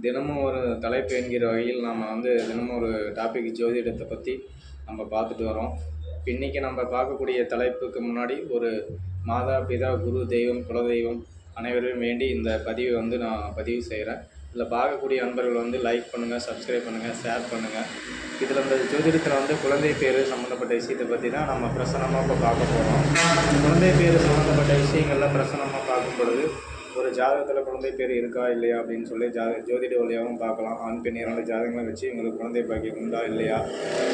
தினமும் ஒரு தலைப்பு என்கிற வகையில் நாம் தினமும் ஒரு டாபிக் ஜோதிடத்தை பற்றி நம்ம பார்த்துட்டு வரோம். இன்றைக்கி நம்ம பார்க்கக்கூடிய தலைப்புக்கு முன்னாடி ஒரு மாதா பிதா குரு தெய்வம் குலதெய்வம் அனைவரையும் வேண்டி இந்த பதிவை நான் பதிவு செய்கிறேன். இதில் பார்க்கக்கூடிய அன்பர்கள் லைக் பண்ணுங்கள், சப்ஸ்கிரைப் பண்ணுங்கள், ஷேர் பண்ணுங்கள். இதில் இந்த ஜோதிடத்தில் குழந்தை பேர் சம்மந்தப்பட்ட விஷயத்தை பற்றி தான் நம்ம பிரசனமாக இப்போ பார்க்க போகிறோம். குழந்தை பேர் சம்மந்தப்பட்ட விஷயங்கள்லாம் பிரசனமாக பார்க்கும் பொழுது ஒரு ஜாதகத்தில் குழந்தை பேர் இருக்கா இல்லையா அப்படின்னு சொல்லி ஜோதிட வழியாகவும் பார்க்கலாம். ஆண் பெண் 2 ஜாதகங்களை வச்சு எங்களுக்கு குழந்தை பாக்கியம் உண்டா இல்லையா,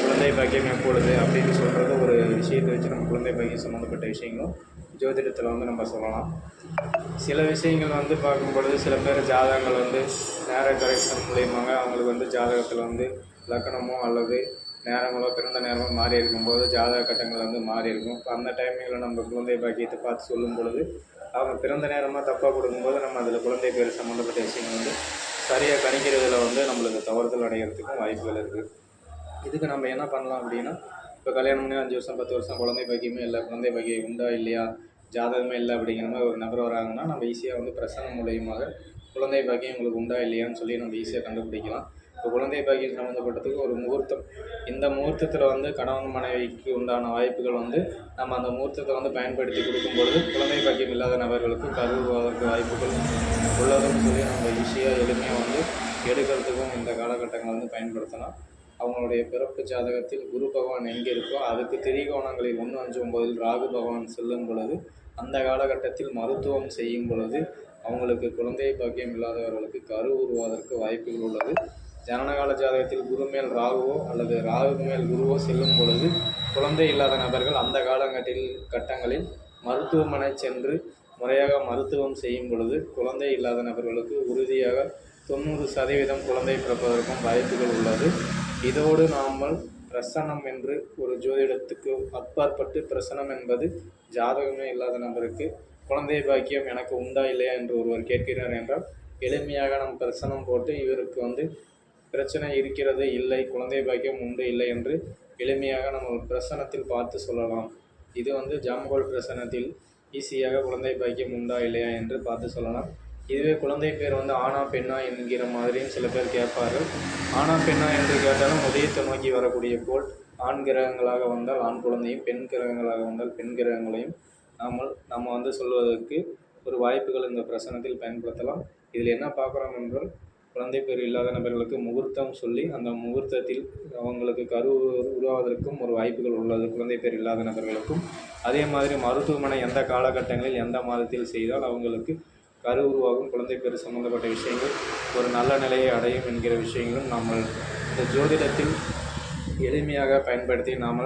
குழந்தை பாக்கியம் எப்பொழுது அப்படின்னு சொல்கிறது ஒரு விஷயத்தை வச்சு நம்ம குழந்தை பாக்கியம் சம்மந்தப்பட்ட விஷயங்களும் ஜோதிடத்தில் நம்ம சொல்லலாம். சில விஷயங்கள் பார்க்கும் பொழுது சில பேர் ஜாதகங்கள் நேர கரெக்ஷன் மூலியமாக அவங்களுக்கு ஜாதகத்தில் லக்கணமோ அல்லது நேரங்களோ பிறந்த நேரமோ மாறி இருக்கும்போது ஜாதக கட்டங்கள் மாறி இருக்கும். இப்போ அந்த டைமிங்கில் நம்ம குழந்தை பாக்கியத்தை பார்த்து சொல்லும் பொழுது அவங்க பிறந்த நேரமாக தப்பாக கொடுக்கும்போது நம்ம அதில் குழந்தை பேர் சம்மந்தப்பட்ட விஷயங்கள் சரியாக கணிக்கிறதுல நம்மளுக்கு தவறுதல் அடைகிறதுக்கும் வாய்ப்புகள் இருக்குது. இதுக்கு நம்ம என்ன பண்ணலாம் அப்படின்னா, இப்போ கல்யாணம் பண்ணி 5 வருஷம் 10 வருஷம் குழந்தை பாக்கியமே இல்லை, குழந்தை பாக்கியம் உண்டா இல்லையா, ஜாதகமே இல்லை அப்படிங்கிற மாதிரி ஒரு நபர் வராங்கன்னா நம்ம ஈஸியாக பிரசனம் மூலியமாக குழந்தை பாக்கியம் உங்களுக்கு உண்டா இல்லையான்னு சொல்லி நம்ம ஈஸியாக கண்டுபிடிக்கலாம். இப்போ குழந்தை பாக்கியம் சம்மந்தப்பட்டதுக்கு ஒரு முகூர்த்தம், இந்த முகூர்த்தத்தில் கணவன் மனைவிக்கு உண்டான வாய்ப்புகள் நம்ம அந்த முகூர்த்தத்தை பயன்படுத்தி கொடுக்கும்பொழுது குழந்தை பாக்கியம் இல்லாத நபர்களுக்கு கருவுவதற்கு வாய்ப்புகள் உள்ளதுன்னு சொல்லி நம்ம ஈஸியாக எளிமையாக எடுக்கிறதுக்கும் இந்த காலகட்டங்களை பயன்படுத்தலாம். அவங்களுடைய பிறப்பு ஜாதகத்தில் குரு பகவான் எங்கே இருக்கோ அதுக்கு திரிகோணங்களில் 1, 5, 9 ராகு பகவான் செல்லும் பொழுது அந்த காலகட்டத்தில் மருத்துவம் செய்யும் பொழுது அவங்களுக்கு குழந்தை பாக்கியம் இல்லாதவர்களுக்கு கரு உருவாவதற்கு வாய்ப்புகள் உள்ளது. ஜனனகால ஜாதகத்தில் குரு மேல் ராகுவோ அல்லது ராகு மேல் குருவோ செல்லும் பொழுது குழந்தை இல்லாத நபர்கள் அந்த கட்டங்களில் மருத்துவமனை சென்று முறையாக மருத்துவம் செய்யும் பொழுது குழந்தை இல்லாத நபர்களுக்கு உறுதியாக 90% குழந்தை பிறப்பதற்கும் வாய்ப்புகள் உள்ளது. இதோடு நாமல் பிரசனம் என்று ஒரு ஜோதிடத்துக்கு அப்பாற்பட்டு பிரசனம் என்பது ஜாதகமே இல்லாத நபருக்கு குழந்தை பாக்கியம் எனக்கு உண்டா இல்லையா என்று ஒருவர் கேட்கிறார் என்றால் எளிமையாக நம் பிரசனம் போட்டு இவருக்கு பிரச்சனை இருக்கிறது இல்லை, குழந்தை பாக்கியம் உண்டு இல்லை என்று எளிமையாக நம்ம பிரசனத்தில் பார்த்து சொல்லலாம். இது ஜாம்கோல் பிரசனத்தில் ஈஸியாக குழந்தை பாக்கியம் உண்டா இல்லையா என்று பார்த்து சொல்லலாம். இதுவே குழந்தை பேர் ஆணா பெண்ணா என்கிற மாதிரியும் சில பேர் கேட்பார்கள். ஆணா பெண்ணா என்று கேட்டாலும் உதயத்தை நோக்கி வரக்கூடிய கோள் ஆண் கிரகங்களாக வந்தால் ஆண் குழந்தையும், பெண் கிரகங்களாக வந்தால் பெண் கிரகங்களையும் நம்ம சொல்வதற்கு ஒரு வாய்ப்புகள் இந்த பிரசனத்தில் பயன்படுத்தலாம். இதில் என்ன பார்க்குறோம் என்றால் குழந்தை பேர் இல்லாத நபர்களுக்கு முகூர்த்தம் சொல்லி அந்த முகூர்த்தத்தில் அவங்களுக்கு கரு உருவாவதற்கும் ஒரு வாய்ப்புகள் உள்ளது குழந்தை பேர் இல்லாத நபர்களுக்கும். அதே மாதிரி மருத்துவமனை எந்த காலகட்டங்களில் எந்த மாதத்தில் செய்தால் அவங்களுக்கு கரு உருவாகும், குழந்தை பேர் சம்மந்தப்பட்ட விஷயங்கள் ஒரு நல்ல நிலையை அடையும் என்கிற விஷயங்களும் நாம் இந்த ஜோதிடத்தில் எளிமையாக பயன்படுத்தி நாம்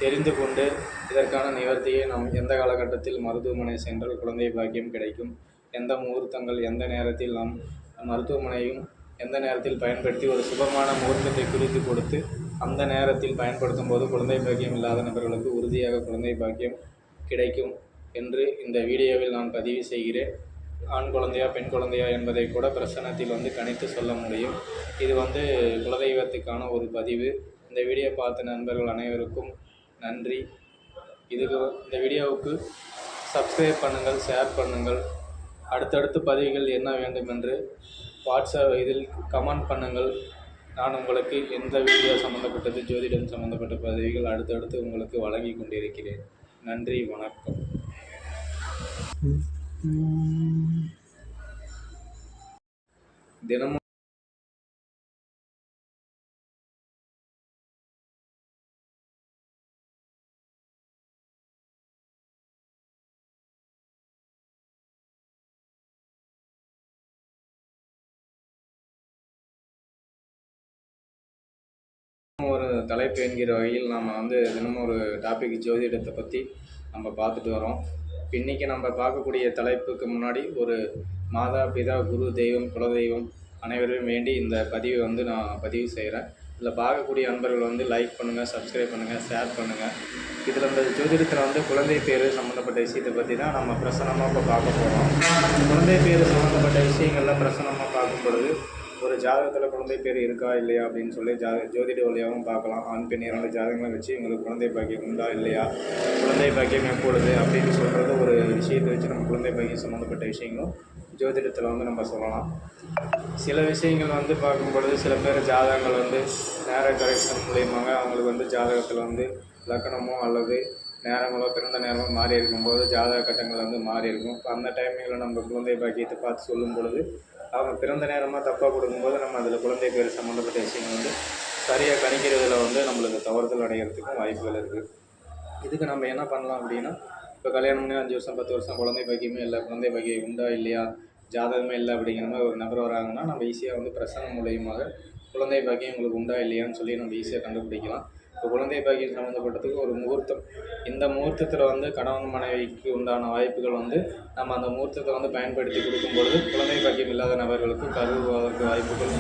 தெரிந்து கொண்டு இதற்கான நிவர்த்தியை நாம் எந்த காலகட்டத்தில் மருத்துவமனை சென்றால் குழந்தை பாக்கியம் கிடைக்கும், எந்த முகூர்த்தங்கள் எந்த நேரத்தில் நாம் மருத்துவமனையும் எந்த நேரத்தில் பயன்படுத்தி ஒரு சுபமான முகூர்த்தத்தை குறித்து கொடுத்து அந்த நேரத்தில் பயன்படுத்தும் போது குழந்தை பாக்கியம் இல்லாத நபர்களுக்கு உறுதியாக குழந்தை பாக்கியம் கிடைக்கும் என்று இந்த வீடியோவில் நான் பதிவு செய்கிறேன். ஆண் குழந்தையா பெண் குழந்தையா என்பதை கூட பிரசனத்தில் கணித்து சொல்ல முடியும். இது குலதெய்வத்துக்கான ஒரு பதிவு. இந்த வீடியோ பார்த்த நண்பர்கள் அனைவருக்கும் நன்றி. இந்த வீடியோவுக்கு சப்ஸ்கிரைப் பண்ணுங்கள், ஷேர் பண்ணுங்கள். அடுத்தடுத்து பதிவுகள் என்ன வேண்டும் என்று வாட்ஸ்அப் இதில் கமெண்ட் பண்ணுங்கள். நான் உங்களுக்கு எந்த வீடியோ சம்மந்தப்பட்டது ஜோதிடம் சம்மந்தப்பட்ட பதிவுகள் அடுத்தடுத்து உங்களுக்கு வழங்கி கொண்டிருக்கிறேன். நன்றி, வணக்கம். தினமும் ஒரு தலைப்பு என்கிற வகையில் நாம் தினமும் ஒரு டாபிக் ஜோதிடத்தை பற்றி நம்ம பார்த்துட்டு வரோம். இன்றைக்கி நம்ம பார்க்கக்கூடிய தலைப்புக்கு முன்னாடி ஒரு மாதா பிதா குரு தெய்வம் குலதெய்வம் அனைவரையும் வேண்டி இந்த பதிவை நான் பதிவு செய்கிறேன். இதில் பார்க்கக்கூடிய அன்பர்கள் லைக் பண்ணுங்கள், சப்ஸ்கிரைப் பண்ணுங்கள், ஷேர் பண்ணுங்கள். இதில் இந்த ஜோதிடத்தில் குழந்தை பேர் சம்மந்தப்பட்ட விஷயத்தை பற்றி தான் நம்ம பிரசனமாக இப்போ பார்க்க போகிறோம். குழந்தை பேர் சம்மந்தப்பட்ட விஷயங்கள்லாம் பிரசனமாக பார்க்கும் பொழுது ஒரு ஜாதகத்தில் குழந்தை பேர் இருக்கா இல்லையா அப்படின்னு சொல்லி ஜோதிட வழியாகவும் பார்க்கலாம். ஆண் பெண் 2 ஜாதகங்களை வச்சு எங்களுக்கு குழந்தை பாக்கியம் உண்டா இல்லையா, குழந்தை பாக்கியம் எப்பொழுது அப்படின்னு சொல்கிறது ஒரு விஷயத்தை வச்சு நம்ம குழந்தை பாக்கியம் சம்மந்தப்பட்ட விஷயங்களும் ஜோதிடத்தில் வந்து நம்ம சொல்லலாம். சில விஷயங்கள் வந்து பார்க்கும்பொழுது சில பேர் ஜாதகங்கள் வந்து நேர கரெக்ஷன் மூலியமாக அவங்களுக்கு வந்து ஜாதகத்தில் வந்து லக்கணமோ அல்லது நேரங்களோ பிறந்த நேரமோ மாறி இருக்கும்போது ஜாதக கட்டங்கள் வந்து மாறி இருக்கும். இப்போ அந்த டைமிங்கில் நம்ம குழந்தை பாக்கியத்தை பார்த்து சொல்லும் பொழுது அவங்க பிறந்த நேரமாக தப்பாக கொடுக்கும்போது நம்ம அதில் குழந்தை பேர் சம்மந்தப்பட்ட விஷயங்கள் வந்து சரியாக கணிக்கிறதுல வந்து நம்மளுக்கு தவறுதல் அடைகிறதுக்கும் வாய்ப்புகள் இருக்குது. இதுக்கு நம்ம என்ன பண்ணலாம் அப்படின்னா, இப்போ கல்யாணம் பண்ணி 5 வருஷம் 10 வருஷம் குழந்தை பாக்கியமே இல்லை, குழந்தை பாக்கியம் உண்டா இல்லையா, ஜாதகமே இல்லை அப்படிங்கிற மாதிரி ஒரு நபர் வராங்கன்னா நம்ம ஈஸியாக வந்து பிரசனம் மூலியமாக குழந்தை பாக்கியம் உங்களுக்கு உண்டா இல்லையான்னு சொல்லி நம்ம ஈஸியாக கண்டுபிடிக்கலாம். இப்போ குழந்தை பாக்கியம் சம்மந்தப்பட்டதுக்கு ஒரு முகூர்த்தம், இந்த முகூர்த்தத்தில் வந்து கணவன் மனைவிக்கு உண்டான வாய்ப்புகள் வந்து நம்ம அந்த முகூர்த்தத்தை வந்து பயன்படுத்தி கொடுக்கும்பொழுது குழந்தை பாக்கியம் இல்லாத நபர்களுக்கு கருவுவதற்கு வாய்ப்புகள்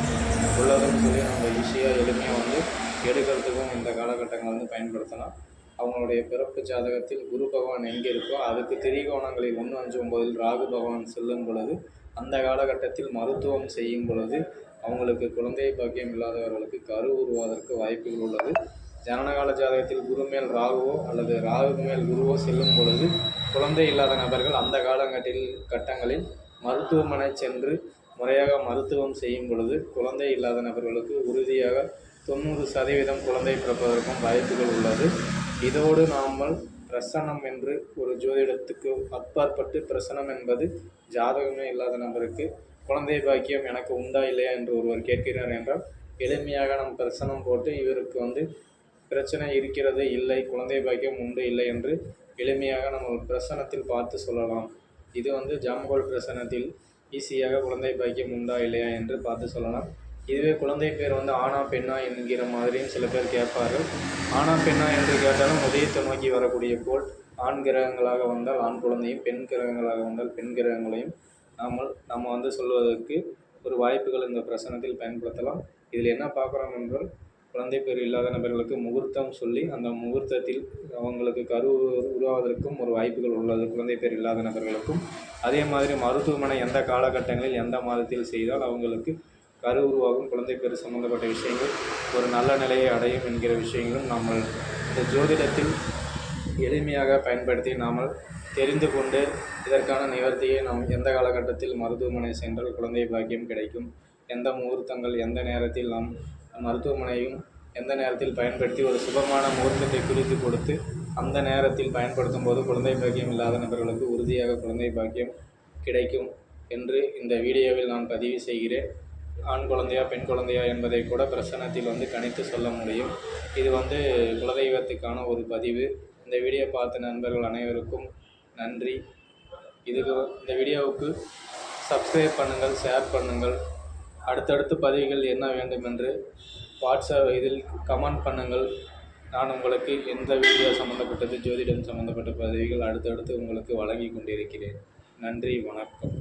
உள்ளதுன்னு சொல்லி நம்ம ஈஸியாக எளிமையாக வந்து எடுக்கிறதுக்கும் இந்த காலகட்டங்களை வந்து பயன்படுத்தலாம். அவங்களுடைய பிறப்பு ஜாதகத்தில் குரு பகவான் எங்கே இருக்கோ அதுக்கு திரிகோணங்களில் 1, 5, 9 ராகு பகவான் செல்லும் பொழுது அந்த காலகட்டத்தில் மருத்துவம் செய்யும் பொழுது அவங்களுக்கு குழந்தை பாக்கியம் இல்லாதவர்களுக்கு கரு உருவாவதற்கு வாய்ப்புகள் உள்ளது. ஜனனகால ஜாதகத்தில் குரு மேல் ராகுவோ அல்லது ராகு மேல் குருவோ செல்லும் பொழுது குழந்தை இல்லாத நபர்கள் அந்த கட்டங்களில் மருத்துவமனை சென்று முறையாக மருத்துவம் செய்யும் பொழுது குழந்தை இல்லாத நபர்களுக்கு உறுதியாக 90% குழந்தை பிறப்பதற்கும் வாய்ப்புகள் உள்ளது. இதோடு நாமல் பிரசனம் என்று ஒரு ஜோதிடத்துக்கு அப்பாற்பட்டு பிரசனம் என்பது ஜாதகமே இல்லாத நபருக்கு குழந்தை பாக்கியம் எனக்கு உண்டா இல்லையா என்று ஒருவர் கேட்கிறார் என்றால் எளிமையாக நம் பிரசனம் போட்டு இவருக்கு வந்து பிரச்சனை இருக்கிறது இல்லை, குழந்தை பாக்கியம் உண்டு இல்லை என்று எளிமையாக நம்ம பிரசனத்தில் பார்த்து சொல்லலாம். இது வந்து ஜாம்கோல் பிரசனத்தில் ஈஸியாக குழந்தை பாக்கியம் உண்டா இல்லையா என்று பார்த்து சொல்லலாம். இதுவே குழந்தை பேர் வந்து ஆணா பெண்ணா என்கிற மாதிரியும் சில பேர் கேட்பார்கள். ஆணா பெண்ணா என்று கேட்டாலும் உதயத்தை நோக்கி வரக்கூடிய கோள் ஆண் கிரகங்களாக வந்தால் ஆண் குழந்தையும், பெண் கிரகங்களாக வந்தால் பெண் கிரகங்களையும் நம்ம வந்து சொல்வதற்கு ஒரு வாய்ப்புகள் இந்த பிரசனத்தில் பயன்படுத்தலாம். இதில் என்ன பார்க்குறோம் என்றால் குழந்தை பேர் இல்லாத நபர்களுக்கு முகூர்த்தம் சொல்லி அந்த முகூர்த்தத்தில் அவங்களுக்கு கரு உருவாவதற்கும் ஒரு வாய்ப்புகள் உள்ளது குழந்தை பேர் இல்லாத நபர்களுக்கும். அதே மாதிரி மருத்துவமனை எந்த காலகட்டங்களில் எந்த மாதத்தில் செய்தால் அவங்களுக்கு கரு உருவாகும், குழந்தை பேர் சம்பந்தப்பட்ட விஷயங்கள் ஒரு நல்ல நிலையை அடையும் என்கிற விஷயங்களும் நாம் இந்த ஜோதிடத்தில் எளிமையாக பயன்படுத்தி நாம் தெரிந்து கொண்டு இதற்கான நிவர்த்தியை நாம் எந்த காலகட்டத்தில் மருத்துவமனை சென்றால் குழந்தை பாக்கியம் கிடைக்கும், எந்த முகூர்த்தங்கள் எந்த நேரத்தில் நாம் மருத்துவமனையும் எந்த நேரத்தில் பயன்படுத்தி ஒரு சுபமான முகூர்த்தத்தை குறித்து கொடுத்து அந்த நேரத்தில் பயன்படுத்தும் போது குழந்தை பாக்கியம் இல்லாத நபர்களுக்கு உறுதியாக குழந்தை பாக்கியம் கிடைக்கும் என்று இந்த வீடியோவில் நான் பதிவு செய்கிறேன். ஆண் குழந்தையா பெண் குழந்தையா என்பதை கூட பிரசனத்தில் வந்து கணித்து சொல்ல முடியும். இது வந்து குலதெய்வத்துக்கான ஒரு பதிவு. இந்த வீடியோ பார்த்த நண்பர்கள் அனைவருக்கும் நன்றி. இந்த வீடியோவுக்கு சப்ஸ்கிரைப் பண்ணுங்கள், ஷேர் பண்ணுங்கள். அடுத்தடுத்த பதிவுகள் என்ன வேண்டும் என்று வாட்ஸ்அப் இதில் கமெண்ட் பண்ணுங்கள். நான் உங்களுக்கு எந்த வீடியோ சம்மந்தப்பட்டது ஜோதிடம் சம்மந்தப்பட்ட பதிவுகள் அடுத்தடுத்து உங்களுக்கு வழங்கி கொண்டிருக்கிறேன். நன்றி, வணக்கம்.